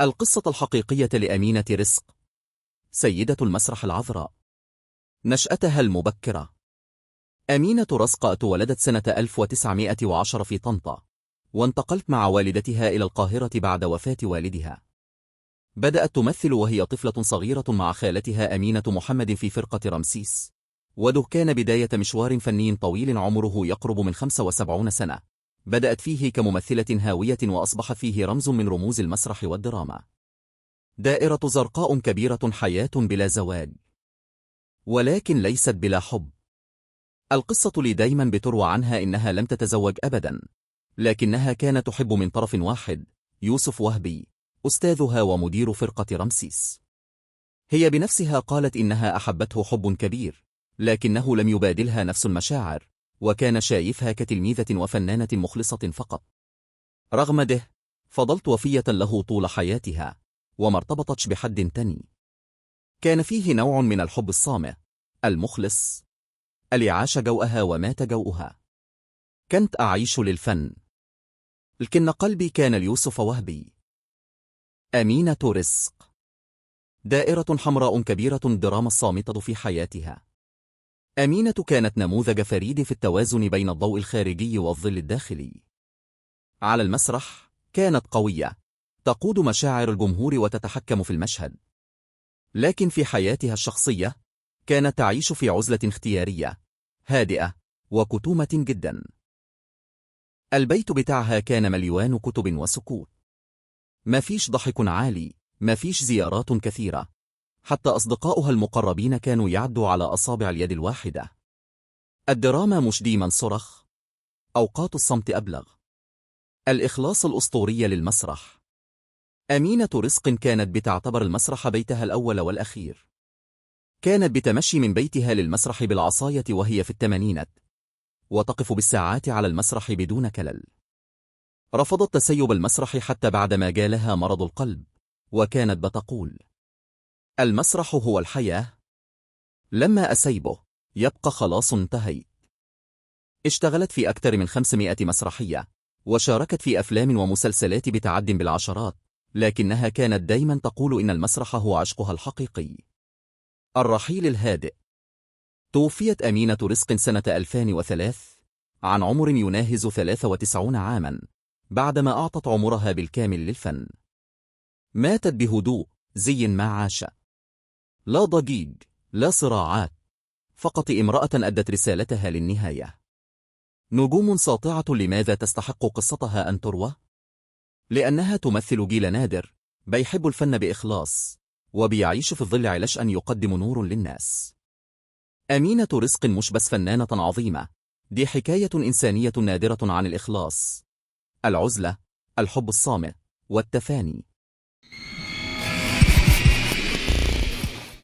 القصة الحقيقية لأمينة رزق، سيدة المسرح العذراء. نشأتها المبكرة. أمينة رزق ولدت سنة 1910 في طنطا، وانتقلت مع والدتها إلى القاهرة بعد وفاة والدها. بدأت تمثل وهي طفلة صغيرة مع خالتها أمينة محمد في فرقة رمسيس، وده كان بداية مشوار فني طويل عمره يقرب من 75 سنة. بدأت فيه كممثلة هاوية وأصبح فيه رمز من رموز المسرح والدراما. دائرة زرقاء كبيرة، حياة بلا زواج، ولكن ليست بلا حب. القصة لي دايما بتروى عنها إنها لم تتزوج أبدا، لكنها كانت تحب من طرف واحد، يوسف وهبي، أستاذها ومدير فرقة رمسيس. هي بنفسها قالت إنها أحبته حب كبير، لكنه لم يبادلها نفس المشاعر، وكان شايفها كتلميذة وفنانة مخلصة فقط. رغم ده، فضلت وفية له طول حياتها، وما ارتبطتش بحد تاني. كان فيه نوع من الحب الصامت المخلص، اللي عاش جوءها ومات جوءها. كنت أعيش للفن، لكن قلبي كان ليوسف وهبي. أمينة رزق، دائرة حمراء كبيرة، الدراما الصامتة في حياتها. أمينة كانت نموذج فريد في التوازن بين الضوء الخارجي والظل الداخلي. على المسرح كانت قوية، تقود مشاعر الجمهور وتتحكم في المشهد، لكن في حياتها الشخصية كانت تعيش في عزلة اختيارية، هادئة وكتومة جدا. البيت بتاعها كان مليان كتب وسكوت، ما فيش ضحك عالي، ما فيش زيارات كثيرة، حتى أصدقاؤها المقربين كانوا يعدوا على أصابع اليد الواحدة. الدراما مش ديما صرخ، أوقات الصمت أبلغ. الإخلاص الأسطوري للمسرح. أمينة رزق كانت بتعتبر المسرح بيتها الأول والأخير. كانت بتمشي من بيتها للمسرح بالعصاية وهي في الثمانينات، وتقف بالساعات على المسرح بدون كلل. رفضت تسيب المسرح حتى بعدما جالها مرض القلب، وكانت بتقول: المسرح هو الحياة، لما أسيبه يبقى خلاص انتهيت. اشتغلت في أكثر من 500 مسرحية، وشاركت في أفلام ومسلسلات بتعد بالعشرات، لكنها كانت دايما تقول إن المسرح هو عشقها الحقيقي. الرحيل الهادئ. توفيت أمينة رزق سنة 2003 عن عمر يناهز 93 عاما، بعدما أعطت عمرها بالكامل للفن. ماتت بهدوء، زي ما عاش. لا ضجيج، لا صراعات، فقط امرأة أدت رسالتها للنهاية. نجوم ساطعة. لماذا تستحق قصتها أن تروى؟ لأنها تمثل جيل نادر بيحب الفن بإخلاص، وبيعيش في الظل علشان يقدم نور للناس. أمينة رزق مش بس فنانة عظيمة، دي حكاية إنسانية نادرة عن الإخلاص، العزلة، الحب الصامت، والتفاني.